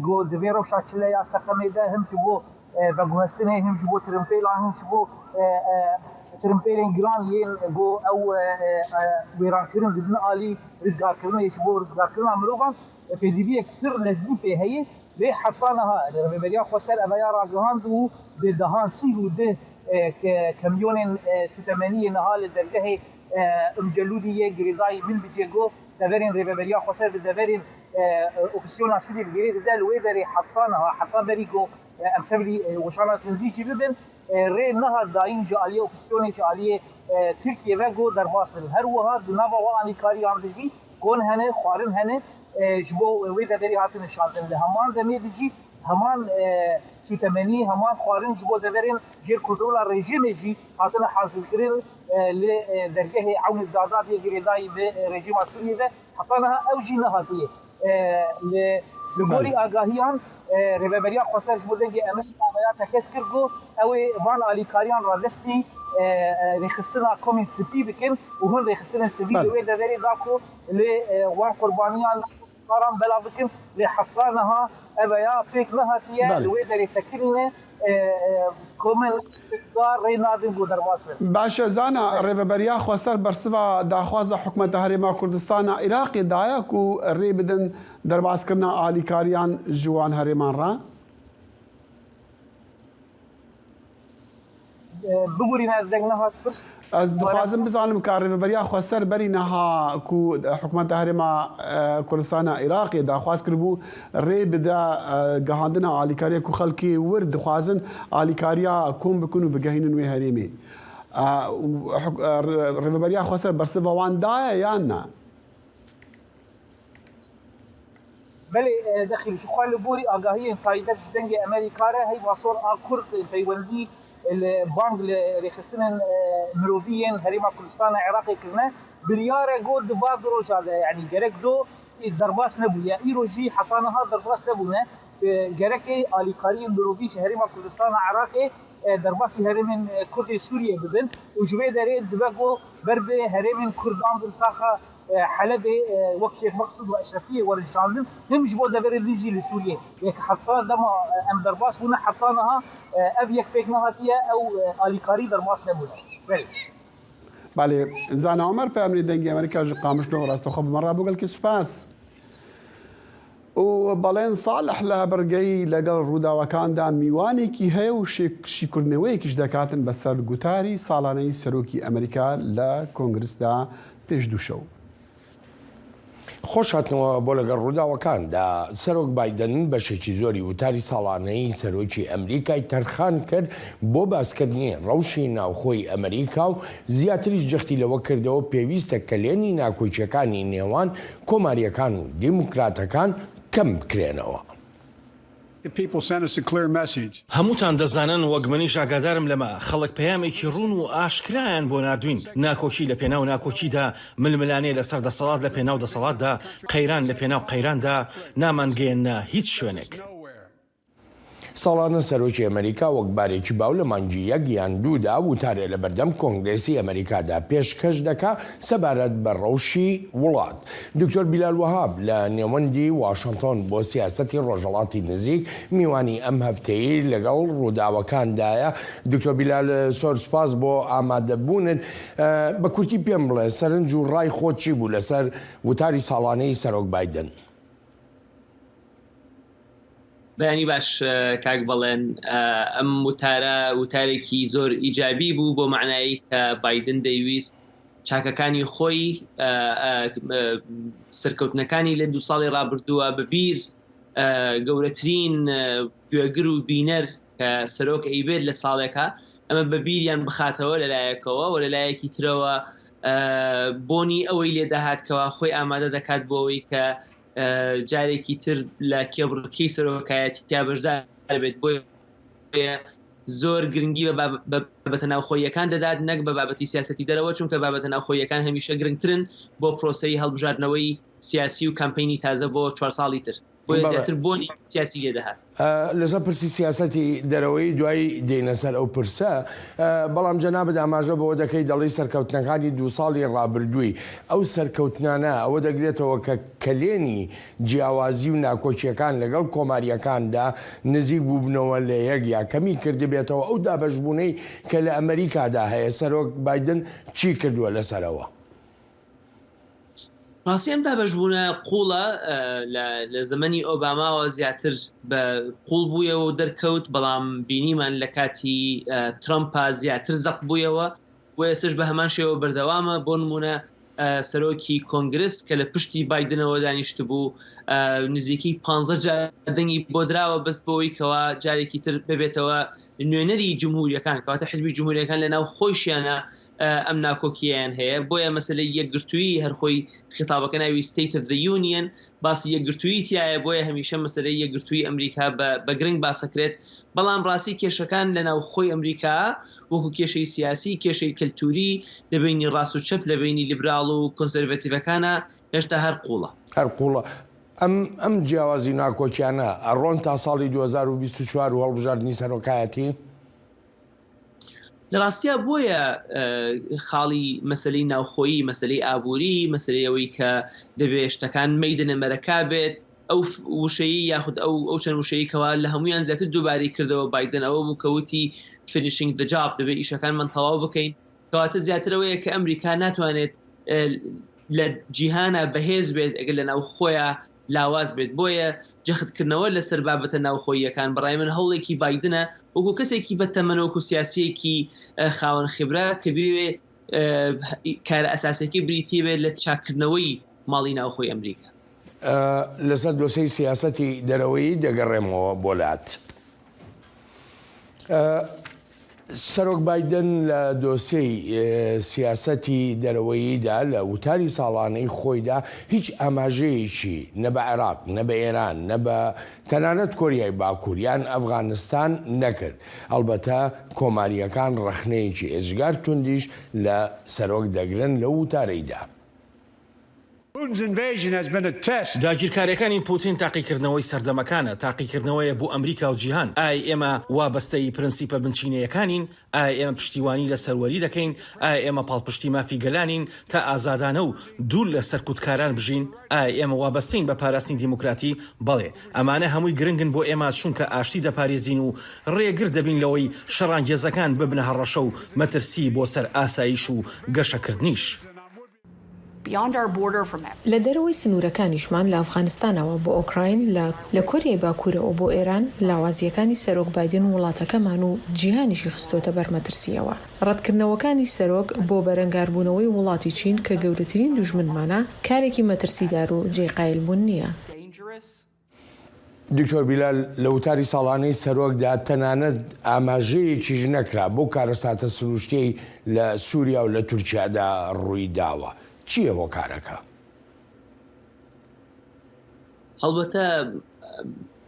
گو دویرو شاچله یا سخمیده هم جبو و گوهستنه هم جبو ترمپیلا هم جبو ترمپیرین گران یین بو او ویران کردن بدن عالی رزگار کردن یش بو رزگار کردن مروان پدیبی کثر نزدی به هی به حطانها ربيبريا خسر أبيار راجهان دو بدهان سيلو ده كميون ستمانية نهال الدرجة مجلودية جريزاي من بيجيجو دفرين ربيبريا خسر دفرين أوكسيونا سيدي الجريد ده الويدري حطانها حطان بريجو أمثلي وشانا سنديشي بدن ري نهار داين جالية أوكسيوني جالية تركيا وجو درباس هر وها دنابا واني كاري عمدجي كون هنه خوارن هنه جبو ويدا دري هاتن شانتن ده همان دمي دجي همان سوتمني همان خوارن جبو دورين جير كنترول الرجيم جي هاتن حاصل كرين لدرجه عون الدادات يجري داي برجيم السوري ده حطناها اوجي نهاتيه لبوري اغاهيان ربيبريا خسر جبو دنجي امريكا ما تكسكرغو او وان علي كاريان رادستي رخصتنا كومين سبي بكن وهون رخصتنا سبي لوين داري داكو لوان قربانيان قران بلا بكن لحفانها ابيا فيك نهاتيه لوين داري سكرنا كومين دار رينادين بودرواس باش زانا ربيبريا خسر برسوا داخواز حكومه هرما كردستان عراقي داياكو ريبدن درباس كرنا علي كاريان جوان هرمان را ببورينا دغنها فرس از دخوازم بزانم کار ربیبریا خسر بری نها کو حکومت هرما کردستان عراقی داخواز کربو ری بدا گهاندنا علیکاریا کو خلکی ورد دخوازن علیکاریا کوم بکنو بگهینن وی هریمی ربیبریا خسر برسه وان دایا یا نه بله داخل شو خال بوري آگاهی فایده دنگ امریکا را هی واسور آکورد پیوندی البانك لرخصتنا مروفيين هريما كردستان عراقي كنا برياره جود بادروش هذا يعني جرك دو الضربات نبويا ايروجي حطانها ضربات نبونا جرك علي كارين مروفيش هريما كردستان عراقي ضربات هريمن كردي سوريا بدن وجبه داري دباغو بربه هريمن كردان بالفاخه حلب وقت مقصود واشرفيه ورشاندن هم جبوا دبر الليجي لسوريا يك حطان دم ام درباس هنا حطانها ابيك فيكناها او اليكاري درباس نبوش بله زن عمر په امر دنګ امریکا ج قامش نو راستو خو مره بوګل کې سپاس او بلين صالح له برګي لګل رودا وکاندا میوانی کی هيو شیکرنوي کیش دکاتن بسر ګوتاری سالانه سروکی امریکا ل کنگرس دا پیش دو شو خۆش هاتنەوە بۆ لەگەڵ ڕووداوەکاندا سەرۆک بایدن بەشێکی زۆری وتاری ساڵانەی سەرۆکی ئەمریکای تەرخان کرد بۆ باسکردنی ڕەوشی ناوخۆی ئەمریکا و زیاتریش جەختی لەوە کردەوە پێویستە کە لێنی ناکۆچیەکانی نێوان کۆماریەکان و دیموکراتەکان کەم بکرێنەوە. هەمووتان دەزانن وەک منیش ئاگادارم لەمە خەڵک پەیامێکی ڕوون و ئاشکرایان بۆ نردوین ناکۆچی لە پێناو ناکۆچیدا ململانێ لەسەر دەسەڵات لە پێناو دەسەڵاتدا قەیران لە پێناو قەیراندا نامانگەیەنە هیچ شوێنێک. ساڵانە سەرۆکی ئەمریکا وەک بارێکی باو لە مانگی یەک یان دوودا وتارێ لە بەردەم کۆنگرێسی ئەمریکادا پێشکەش دەکا سەبارەت بە ڕەوشی وڵات. دکتۆر بیلال وەهاب لە نێوەندی واشنتۆن بۆ سیاسەتی ڕۆژهەڵاتی نزیک میوانی ئەم هەفتەیە لەگەڵ ڕووداوەکاندایە. دکتۆر بیلال زۆر سوپاس بۆ ئامادەبوونن. بە کورتی پێم بڵێ سەرنج و ڕای خۆت چی بوو لەسەر وتاری ساڵانەی سەرۆک بایدن؟ بەیانی باش کاک بەڵێن ئەم وتارێکی زۆر ئیجابی بوو بۆ معنایی کە بایدن دەیویست چاکەکانی خۆی سەرکەوتنەکانی لە 2 ساڵی ڕابردووە بەبیر گەورەترین گوێگر و بینەر کە سەرۆک ئەیبێت لە ساڵێکە ئەمە بەبیریان بخاتەوە لەلایەکەوە و لەلایەکی ترەوە بۆنی ئەوەی لێداهاتکەوە خۆی ئامادە دەکات بۆ ئەوەی کە جارێکی تر لە کێبڕکەی سەرۆکایەتی تا بەشدار بێت بۆ زۆر گرنگی بە بابەتە ناوخۆییەکان دەدات نەک بە بابەتی سیاسەتی دەرەوە چونکە بابەتە ناوخۆییەکان هەمیشە گرنگترن بۆ پرۆسەی هەڵبژاردنەوەی سیاسی و کامپینی تازە بۆ 4 ساڵی تر بۆیە زیاتر بۆنی سیاسی لێ دەهات. لەسەر پرسی سیاسەتی دەرەوەی دوای دێنە سەر ئەو پرسە، بەڵام جەنابەت ئاماژە بەوە دەکەی دەڵی سەرکەوتنەکانی 2 ساڵی ڕابردووی ئەو سەرکەوتنانە ئەوە دەگرێتەوە کە کلێنی جیاوازی و ناکۆچیەکان لەگەڵ کۆماریەکاندا نزیک بووبنەوە لە یەک یا کەمی کردبێتەوە ئەو دابەشبوونەی کە لە ئەمریکادا هەیە. سەرۆک بایدن چی کردووە لەسەرەوە؟ ڕاستی ئەم دابەشبوونە قوڵە لە زمانی ئۆباماوە زیاتر بە قوڵ بوویەوە و دەرکەوت، بەڵام بینیمان لە کاتی ترامپا زیاتر زەق بوویەوە و ئێستش بە هەمان شێوە بەردەوامە. بۆ نمونە سەرۆکی کۆنگرس کە لە پشتی بایدنەوە دانیشت بوو نزیکی 15 دەنگی بۆ دراوە بەست بۆەوەی کەوا جارێکی تر ببێتەوە نوێنەری جمهوریەکان، کەواتە حزبی جمهوریەکان لە ناو خۆشیانە ئەم ناکۆکییان هەیە. بۆیە مەسلەی یەکگرتووی هەرخۆی خطابەکە ناوی State of the Union باسی یەکگرتووی تایە، بۆیە هەمیشە مەسلەی یەکگرتووی ئەمریکا بە گرنگ باسەکرێت. بەڵام ڕاستی کێشەکان لە ناو خۆی ئەمریکا وەکو کێشەی سیاسی، کێشەی کللتوری لە بینی ڕاست و چەپ، لە بینی لیبرال و کۆنسەرواتیڤەکانە هێشتا هەر قوڵە. ئەم جیاوازی ناکۆچیانە ئەڕۆن تا ساڵی 2024 و هەڵبژاردننی سەرۆکایەتی؟ لە ڕاستیە بۆیە خاڵی مەسلەی ناوخۆیی، مەسلەی ئابووری، مەسلەی ئەوەی کە دەبێت شتەکان مەیدنە مەرەکا بێت، ئەو وشەیە یاخود ئەو چەند وشەیە کەوا لە هەمویان زیاتر دووباری کردەوە بایدن ئەوە بوو کەوتی finishing the job، دەبێت ئیشەکانمان تەواو بکەین. کەواتە زیاترەوەیە کە ئەمریکا ناتوانێت لە جیهانە بەهێز بێت ئەگەر لە ناو خۆیان لاواز بێت. بۆیە جەختکردنەوە لەسەر بابەتە ناوخۆییەکان بەڕای من هەوڵێکی بایدنە وەکو کەسێکی بەتەمەنەوەکو سیاسیەکی خاوەن خبرە کە بوێ کارە ئەساسێکی بریتی بێت لە چاکردنەوەی ماڵی ناوخۆی ئەمریکا. لەسەر دۆسەی سیاسەتی دەرەوەی دەگەڕێمەوە بۆلات. سەرۆک بایدن لە دۆسەی سیاسەتی دەرەوەییدا لە وتاری ساڵانەی خۆیدا هیچ ئاماژەیەکی نە بە عێراق، نە بە ئێران، نە بە تەنانەت کۆریای باکووریان ئەفغانستان نەکرد. ئەلبەتە کۆماریەکان ڕەخنەیەکی ئێجگار توندیش لە سەرۆک دەگرن لە وتارەیدا. داگیرکاریەکانی پوتین تاقیکردنەوەی سەردەمەکانە، تاقیکردنەوەیە بۆ ئەمریکا و جیهان. ئای ئێمە وابەستەی پرەنسیپە بنچینەیەکانین، ئای ئێمە پشتیوانی لە سەروەری دەکەین، ئای ئێمە پاڵپشتی مافی گەلانین تا ئازادانە و دوور لە سەرکوتکاران بژین، ئای ئێمە وابەستین بە پاراستنی دیموکراتی. بەڵێ ئەمانە هەمووی گرنگن بۆ ئێمە چونکە ئاشتی دەپارێزین و ڕێگر دەبین لەوەی شەڕانگێزەکان ببنە هەڕەشە و مەترسی بۆ سەر ئاسایش و گەشەکردنیش. لە دەرەوەی سنوورەکانیشمان لە ئەفغانستانەوە بۆ ئۆکراین، لە کۆریای باکوورەوە بۆ ئێران، لاوازیەکانی سەرۆک بایدن و وڵاتەکەمان و جیهانیشی خستۆتە بەرمەترسیەوە. ڕەتکردنەوەکانی سەرۆک بۆ بەرەنگاربوونەوەی وڵاتی چین کە گەورەترین دوژمنمانە کارێکی مەترسیدار و جێقایلبوون نییە. دکتۆر بیلال لە وتاری ساڵانەی سەرۆکدا تەنانەت ئاماژەیەکیش نەکرا بۆ کارەساتە سروشتەی لە سووریا و لە تورکیادا ڕووی داوە. چییە بۆ کارەکە؟ هەڵبەتە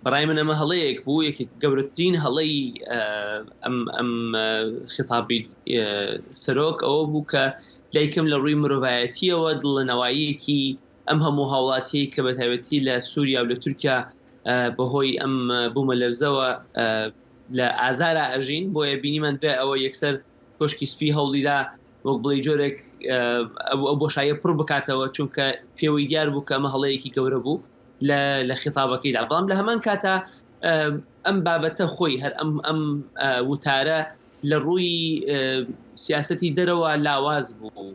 بەڕای من ئەمە هەڵەیەک بوو، یەکێک گەورەترین هەڵەی ئەم خطابی سەرۆک ئەوە بوو کە لایکەم لە ڕووی مرۆڤایەتیەوە دڵنەواییەکی ئەم هەموو هاوڵاتی کە بەتایبەتی لە سووریا و لە تورکیا بەهۆی ئەم بوومە لەرزەوە لە ئازارە ئەژین. بۆیە بینیمان بێ ئەوە یەکسەر کۆشکی سپی هەوڵیدا وەک بڵێ جۆرێک ئەو بۆشایە پڕ بکاتەوە، چونکە پێوەی دیار بوو کە ئەمە هەڵەیەکی گەورە بوو لە خطابەکەیدا. بەڵام لە هەمان کاتە ئەم بابەتە خۆی هەر ئەم وتارە لە ڕووی سیاسەتی دەرەوە لاواز بوو.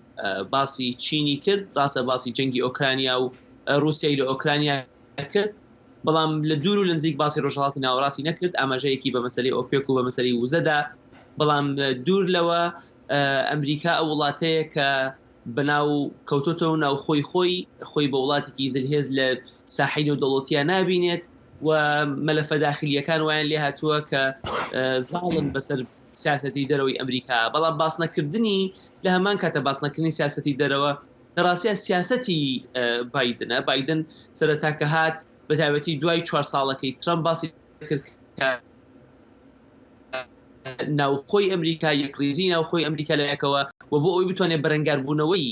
باسی چینی کرد، ڕاستە باسی جەنگی ئۆکرانیا و رووسیای لە ئۆکرانیا کرد، بەڵام لە دوور و لە نزیک باسی ڕۆژهەڵاتی ناوەڕاستی نەکرد، ئاماژەیەکی بە مەسەلەی ئۆپێک و بە مەسەلەی وزەدا. بەڵام دوور لەوە ئەمریکا ئەو وڵاتەیە کە بەناو کەوتۆتەوە ناو خۆی بە وڵاتێکی زلهێز لە ساحین و دەوڵەتیە نابینێت و مەلەفە داخلیەکان وایان لێ هاتووە کە زاڵن بەسەر سیاسەتی دەرەوەی ئەمریکا. بەڵام باسنەکردنی لە هەمان کاتە باسنەکردنی سیاسەتی دەرەوە لە ڕاستیە سیاسەتی بایدنە. بایدن سەرەتا کە هات بەتایبەتی دوای 4 ساڵەکەی ترامپ باسی کرد ناوخۆی ئەمریکا، یەکڕێزی ناوخۆی ئەمریکا لایەکەوە و بۆ ئەوی بتوانێت بەرەنگاربوونەوەی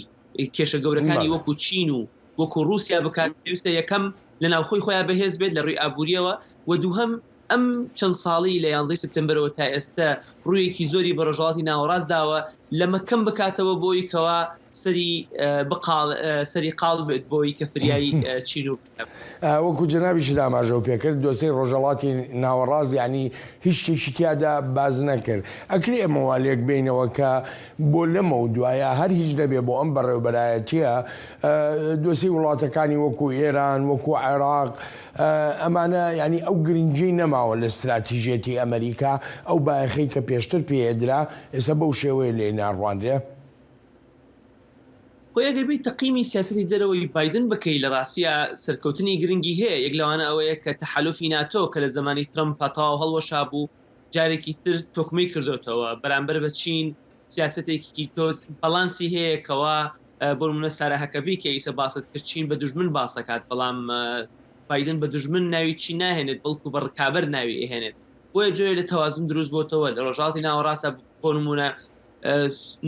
کێشە گەورەکانی وەکو چین و وەکو رووسیا بکات پێویستە یەکەم لە ناوخۆی خۆیان بەهێز بێت لە ڕووی ئابوووریەوە و دووهەم ئەم چەند ساڵی لە 11 سپتمبرەوە تا ئێستا ڕوویەکی زۆری بە ڕۆژهەڵاتی ناوەڕاست داوە لەمە کەم بکاتەوە بۆی کەوا سەری قاڵ بێت بۆی کە فریایی چین و وەکو جەنابیش داماژە و پێکرد دۆسەی ڕۆژهەڵاتی ناوەڕاست یعنی هیچ شتێکی تیادا باز نەکرد ئەکرێ ئەمەوە لێک بینەوە کە بۆ لەمە و دوایە هەر هیچ نەبێ بۆ ئەم بەڕێوەبەرایەتیە دۆسەی وڵاتەکانی وەکو ئێران وەکو عێراق ئەمانە ینی ئەو گرنگی نەماوە لە استراتیژێتی ئەمریکا ئەو باەخەی کە پێشتر پێدرا ئێستا بەو شێوەیە لێ ناڕواندرێ بۆ ئەگەربی تەقیمی سیاسەتی دەرەوەی بایدن بکەی لە ڕاستیە سەرکەوتنی گرنگی هەیە یەک لەوانە ئەوەیە کە تەحالوفی ناتۆ کە لە زمانی ترەمپ پەتاو هەڵوەشا بوو جارێکی تر تۆکمەی کردوتەوە بەرامبەر بە چین سیاسەتێکی تۆز بەڵانسی هەیە کەوا بۆ نمونە سارە هەکەبی کە ئیسە باست کرد چین بە دوژمن باسەکات بەڵام بایدن بە دوژمن ناوی چی ناهێنێت بەڵکو بە ڕکابەر ناوی ئەهێنێت بۆیە جۆیە لە تەوازن دروست بۆتەوە لە ڕۆژهەڵاتی ناوەڕاستە بۆ نمونە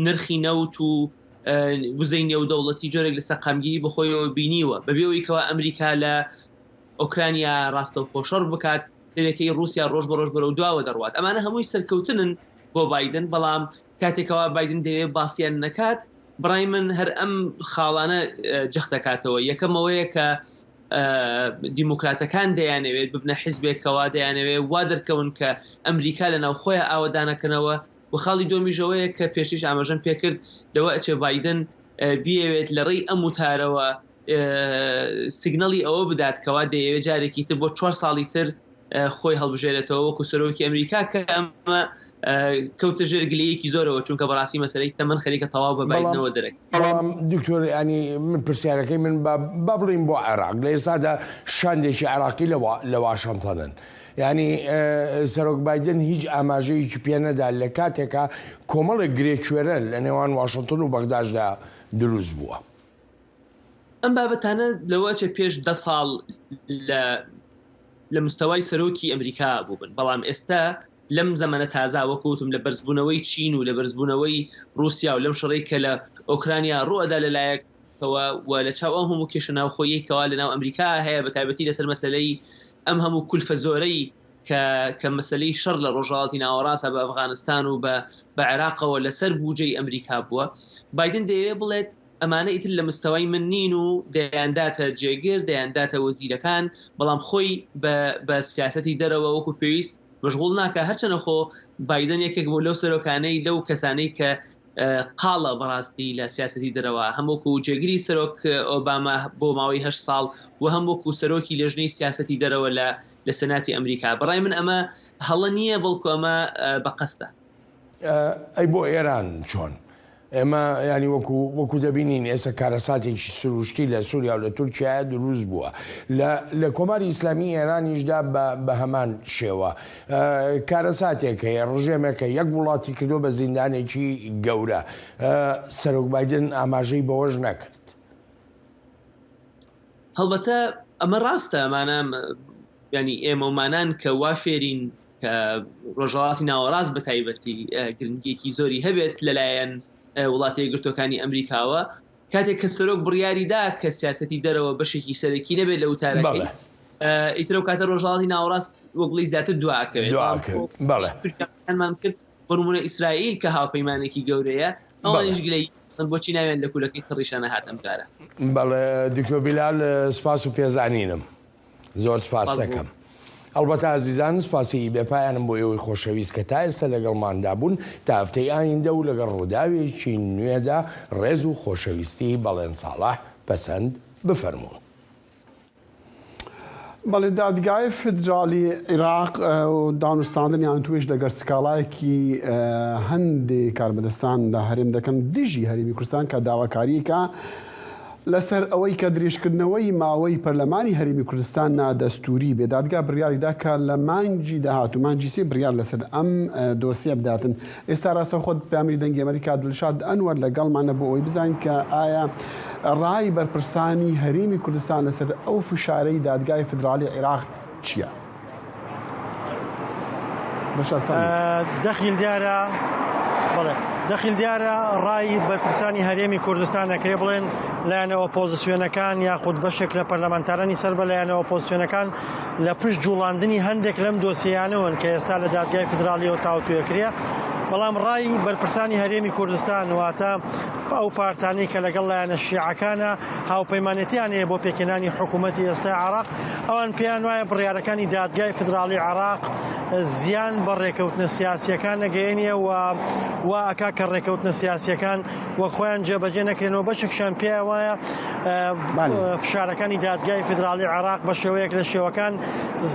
نرخی نەوت و وزەی نێودەوڵەتی جۆرێک لە سەقامگیری بەخۆیەوە بینیوە بەبێەوەی کەوا ئەمریکا لە ئۆکرانیا ڕاستە و خۆشەڕ بکات دەرەکەی رووسیا ڕۆژ بە ڕۆژ بەرەو دواوە دەڕوات ئەمانە هەمووی سەرکەوتنن بۆ بایدن بەڵام کاتێکەوە بایدن دەوێت باسییان نەکات بڕای من هەر ئەم خاڵانە جەخت دەکاتەوە یەکەمەوەیە کە دیموکراتەکان دەیانەوێت ببنە حیزبێکەوە دەیانەوێت وا دەرکەون کە ئەمریکا لە ناو خۆیان ئاوەدانەکەنەوە و خاڵی دۆمیژەوەیە کە پێشیش ئاماژەم پێکرد لەوە ئەچێ بایدن بیەوێت لە ڕێی ئەم وتارەوە سیگنەڵی ئەوە بداتکەوا دەیەوێت جارێکی تر بۆ 4 ساڵی تر خۆی هەڵبژێرێتەوە وەکو سەرۆکی ئەمریکا کە ئەمە کەوتە ژێرگلەیەکی زۆرەوە چونکە بەڕاستی مەسەلەی تەمەن خەریکە تەواو بە بایدنەوە دەرێت بەڵام دکتۆر ینی من پرسیارەکەی من با بڵین بۆ عێراق لە ئێستادا شاندێکی عێراقی لە واشنتنن ینی سەرۆک بایدن هیچ ئاماژەیەکی پێ نەدا لە کاتێکە کۆمەڵێک گرێکوێرە لە نێوان واشنتن و بەغداددا دروست بووە ئەم بابەتانە لەوە چە پێش 10 ساڵ لە مستەوای سەرۆکی ئەمریکا بووبن بەڵام ئێستا لەم زەمانە تازا وەکوتم لە بەرزبوونەوەی چین و لە بەرزبوونەوەی رووسیا و لەم شەڕێی کە لە ئۆکرانیا ڕوئەدا لەلایەکەوە و لە چاو ئەم هەموو کێشە ناوخۆیەکەوە لە ناو ئەمریکا هەیە بە تایبەتی لەسەر مەسەلەی ئەم هەموو کولفە زۆرەی کە مەسەلەی شەڕ لە ڕۆژهەڵاتی ناوەڕاستە بە ئەفغانستان و بە عێراقەوە لەسەر بوجەی ئەمریکا بووە بایدن دەیەوێت بڵێت ئەمانە ئیتر لە مستەوای من نین و دەیانداتە جێگر دەیانداتە وەزیرەکان بەڵام خۆی بە سیاسەتی دەرەوە وەکو پێویست مەشغوڵ ناکە هەرچەنە خۆ بایدن یەکێک بۆ لەو سەرۆکانەی لەو کەسانەی کە قاڵە بەڕاستی لە سیاسەتی دەرەوە هەمووکو جێگیری سەرۆک ئۆباما بۆ ماوەی 8 ساڵ و هەمووکو سەرۆکی لێژنەی سیاسەتی دەرەوە لە سەناتی ئەمریکا بەڕای من ئەمە هەڵە نییە بەڵکو ئەمە بە قەستە ئەی بۆ ئێران چۆن ئێمە ینی وەکو دەبینین ئێستا کارەساتێکی سروشتی لە سووریا و لە تورکیا دروست بووە لە کۆماری ئیسلامی ئێرانیشدا بە هەمان شێوە کارەساتێک هەیە ڕژێمێکە یەک وڵاتی کردو بە زیندانێکی گەورە سەرۆک بایدن ئاماژەی بەوەش نەکرد هەڵبەتە ئەمە ڕاستە ئەمانە ینی ئێمەمانان کە وا فێرین کە ڕۆژهەڵاتی ناوەڕاست بە تایبەتی گرنگیەکی زۆری هەبێت لەلایەن وڵاتی یەکگرتوەکانی ئەمریکاوە کاتێک کە سەرۆک بڕیاریدا کە سیاسەتی دەرەوە بەشێکی سەرەکی نەبێت لە وتارەکەی ئیترە کاتە ڕۆژهەڵاتی ناوەڕاست وەگوڵی زیاتر دواکەوێتمان کرد بەڕمونە ئیسرائیل کە هاوپەیمانێکی گەورەیە ئەوانیش گلەی بۆچی ناوێن لە کولەکەی تڕیشانە هاتەم کارە بەڵێ دکتۆر بیلال سپاس و پێزانینم زۆر سپاس دەکەم ئەلبەتە عزیزان سپاسی بێپایانم بۆ ئێوەی خۆشەویست کە تا ئێستا لەگەڵماندا بوون تا هەفتەی ئایندە و لەگەڵ ڕووداوێکی نوێدا ڕێز و خۆشەویستی بەڵێن ساڵح پەسەند بفەرموون. بەڵێ دادگای فدرالی عێراق و دانوستاندنیان توێش لەگەر سکاڵایەکی هەندێک کاربەدەستان لە هەرێم دەکەن دژی هەرێمی کوردستان کە داواکاریەکە لەسەر ئەوەی کە درێژکردنەوەی ماوەی پەرلەمانی هەرێمی کوردستان نادەستوری بێ دادگا بڕیاریدا کە لە مانگی داهاتوو مانگی سێ بڕیار لەسەر ئەم دۆسیە بداتن ئێستا ڕاستە خۆت پامیری دەنگی ئەمریکا دڵشاد ئەنوەر لەگەڵمانە بۆ ئەوی بزانین کە ئایا ڕای بەرپرسانی هەرێمی کوردستان لەسەر ئەو فشارەی دادگای فدرالی عێراق چییە؟ دەخیل دیارە بەڵێ دەخیل دیارە ڕای بەرپرسانی هەرێمی کوردستانەکەی بڵێن لایەنەوە ئۆپۆزیسیۆنەکان یاخود بەشێک لە پەرلەمانتارانی سەر بە لایەنەوە ئۆپۆزیسیۆنەکان لە پشت جوڵاندنی هەندێک لەم دۆسیانەوەن کە ئێستا لە دادگای فیدرالیەوە تاوتوێکرێ. بەڵام ڕای بەرپرسانی هەرێمی کوردستان واتە ئەو پارتانەی کە لەگەڵ لایەنە شیعەکانە هاوپەیمانەتیان هەیە بۆ پێکێنانی حکوومەتی ئێستای عێراق، ئەوان پێیان وایە بڕیارەکانی دادگای فیدرالی عێراق زیان بە ڕێکەوتنە سیاسیەکان نەگەیەنیە و ئەکا کە ڕێکەوتنە سیاسیەکان وە خۆیان جێبەجێ نەکرێنەوە. بەشێکشان پێیان وایە فشارەکانی دادگای فیدرالی عێراق بە شێوەیەک لە شێوەکان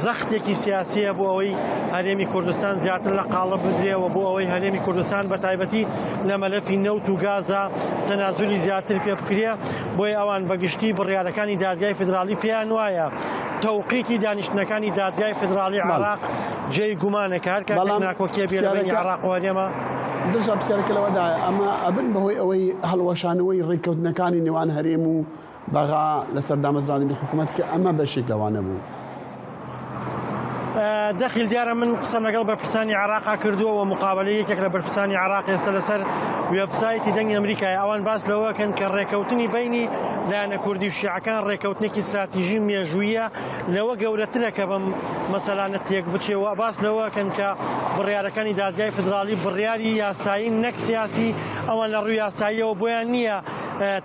زەختێکی سیاسیە بۆ ئەوەی هەرێمی کوردستان زیاتر لە قاڵب بدرێەوە، بۆ ئەوەی هەرێمی کوردستان بە تایبەتی لە مەلەفی نەوت و گازە تەنازولی زیاتر پێ بکرێ. بۆی ئەوان بەگشتی بڕیارەکانی دادگای فیدرالی پێیان وایە تەوقیتی دانیشتنەکانی دادگای فیدرالی عێراق جێی گومانێکە هەر کاتێک ناکۆکیە بێ لە بینی عێراق و هەرێمە. دژە پرسیارەکە لەوەدایە ئەمە ئەبن بەهۆی ئەوەی هەڵوەشانەوەی ڕێککەوتنەکانی نێوان هەرێم و بەغا لەسەر دامەزرانی حکوومەت کە ئەمە بەشێک لەوانە بوو. دەخیل دیارە من قسەم لەگەڵ بەرپرسانی عێراقا کردووە و مقابلەی یەکێک لە بەرپرسانی عێراق ئێستا لەسەر وێبسایتی دەنگی ئەمریکای ئەوان باس لەوەکەن کە ڕێکەوتنی بینی لایەنە کوردی و شیعەکان ڕێکەوتنێکی استراتیژی مێژوویە لەوە گەورەترە کە بەم مەسەلانە تێک بچێەوە. باس لەوەکەن کە بڕیارەکانی دادگای فیدرالی بڕیاری یاسایی نەک سیاسی ئەوان لە ڕووی یاساییەوە بۆیان نییە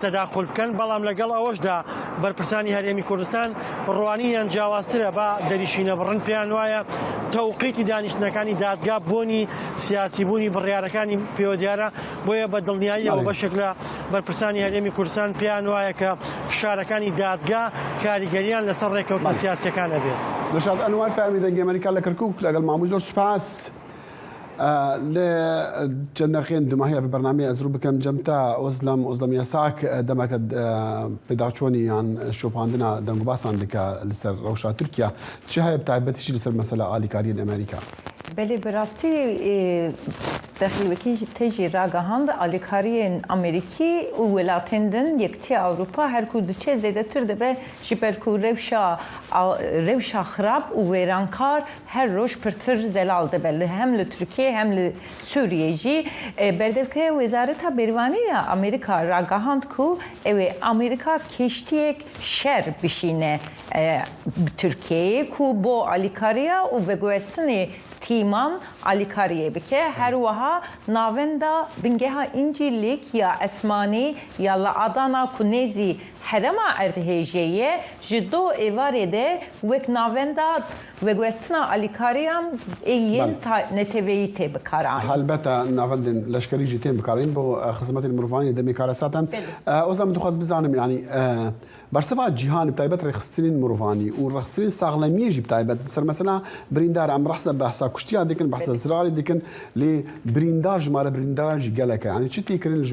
تەداخل بکەن، بەڵام لەگەڵ ئەوەشدا بەرپرسانی هەرێمی کوردستان ڕوانیان جیاوازترە بە دەریشینە بڕن. پێیان وایە تەوقیتی دانیشتنەکانی دادگا بۆنی سیاسی بوونی بڕیارەکانی پێوە بۆیە بە دڵنیاییەوە بەشێک لە بەرپرسانی هەرێمی کوردستان پێیان وایە کە فشارەکانی دادگا کاریگەریان لەسەر ڕێکەوتنە سیاسیەکانە بێت. دەشاد ئەنوار پامی دەنگی ئەمریکا لە کەرکووک لەگەڵ مامووی زۆر سوپاس. لە چەند دقیقەیەک دوماهەیە بە بەرنامەیە ئەزروو بکەم جەمتا ئۆزلەم یاساک دەمەکە پێداچۆنی یان شۆپاندنا دەنگ و باسان دکە لەسەر ڕەوشا تورکیا چی هەیە بەتایبەتیشی لەسەر مەسەلە ئالیکاریە ئەمریکا؟ بله براستی داخلی تجی راگهاند آلیکاریین امریکی و ولاتندن یکتی اروپا هر کود چه زیاده تر دبه جبرکو روشا خراب و ویرانکار هر روش پرتر زلال دبه هم لترکیه هم لسوریه جی بردرکه وزارت بریوانی امریکا راگهاند کو امریکا کشتیک شر بشینه ترکیه کو با آلیکاریا و وگوستنی تیمان آلیکاریه بکه هر وها ناوندا بنگها انجیلیک یا اسمانی یا لعادانا کنیزی حرما ارتهیجیه جدو ایواره ده وک ناوندا وگوستنا آلیکاریام این تا نتویی تی بکاران. البته ناوندن لشکری جیتیم بکارین با خدمت المروانی دمی کارساتن. اوزم دخواست بزنم یعنی برسوا جهان بتایبەت ڕێخستنین مرۆڤانی و ڕێخستنین ساغڵەمیێژی بتایبەت سەر مەسەلا بریندار ئەم ڕەحسە بەحسا کوشتیا دەکەن بەحسە زراری دەکەن لێ بریندار ژمارە برینداراژی گەلەکە ینی چی تێکردن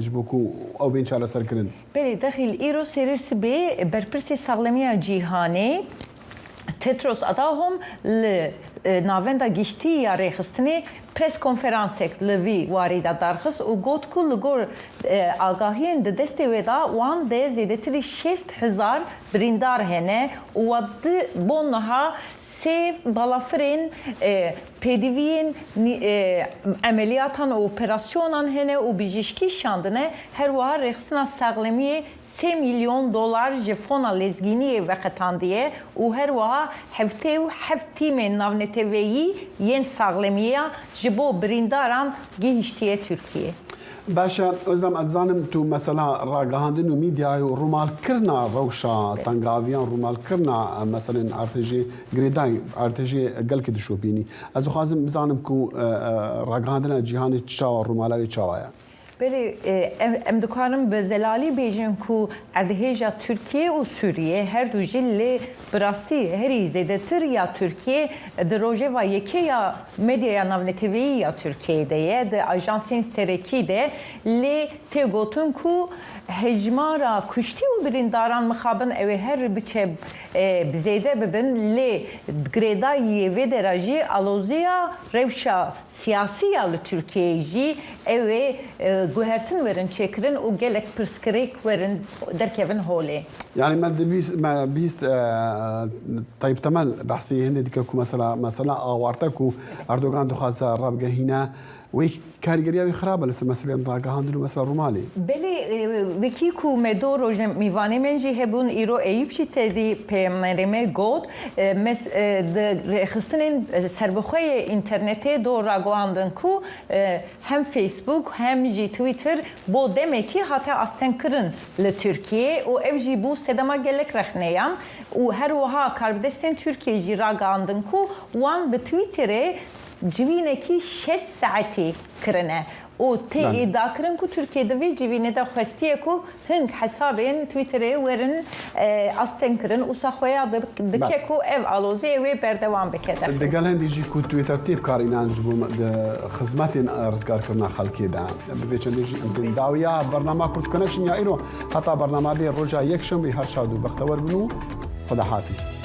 ji bo ku ئەو بێن چارەسەرکردن. بێ دەخیل ئیرۆ سێرس بێ بەرپرسی ساغڵەمیە جیهانێ تتروس اداهم ل ناوندا گشتی یا ڕێخستنی پرس کنفرانسێک لەوی واریدا دارخست و گوت کو لەگۆر ئاگاهیên di destê wê da wan dê zêdetirî 6,000 birîndar hene û bo niha sê balafirên pêdiviyên emeliyatan û operasyonan hene û bijîşkî şandine her wiha rêxistina saxlemiyê 3 milyon dolar ji fona lezgîniyê veqetandiye û her wiha hevtê û hev tîmên navneteveyî yên saxlemiya ji bo birîndaran gihîştiye Tirkiye. باشە ئۆزدەم ئەتزانم تو مەسەلا ڕاگەهاندن و میدیای و ڕوومالکردنا ڕەوشە تەنگاویان ڕوومالکردنا مەسەلەن ئارتێژێ گرێدای ئارتێژێ گەلکی دشۆبینی ئەز خوازم بزانم کو ڕاگەهاندنە جیهانی چاوە ڕوومالاوی چاوایە. بله ام دکانم به زلالی بیجن کو ادهیجا ترکیه و سوریه هر دو جل براستی هری زیده تر یا ترکیه دروجه و یکی یا مدیا ناونتوی یا ترکیه ده ده آژانسین سرکی ده لی تگوتن کو هجمارا کشتی و برینداران مخابن اوی هر بچه بزیده ببن لی گریدایی و دراجی آلوزیا روشا سیاسی یا ترکیه جی اوی گوهرتن ورن چکرن و گلک پرسکریک ورن درکبن هولی. يعني ما بيست طيب تمام بحثي هندي ديك مثلا اوارتكو اردوغان دخاز رابغه هنا وی کاریگەریاوی خراپە لەسەر مەسلەی ڕاگەهاندن و مەسەلە ڕووماڵی بلێ وەکی و مێدۆ ڕۆژە میوانێمێنجی هەبوون ئیرۆ ئەیبشی تێدی پێمەرێمێ گوت ڕێخستنین سربەخۆی ئینتەرنێتێ دۆ ڕاگەواندن و هەم فیسبوک هەم جی تویتر بۆ دەمێکی هاتە ئاستەنکردن لە تورکیە و ئەو جی بوو سێدەما gelek rexneyam û her wiha karbidestên Tirkiye jî ragihandin ku wan bi Twitterê civînekî 6 saetî kirine û tê êdakirin ku Tirkiye di vê civînê de xwestiye ku hing hesabên Twitterê werin astenkirin û saxweya dike ku ev alozê wê berdewam bike de. Digel hindî jî ku Twitter tê bikarînan ji bo xizmetên rizgarkirina xelkê de bi vê çendê jî em dawiya bernama Kurd Connection ya îro heta bernama bê roja yekşemê her şad û bextewar bûn û Xuda hafiz.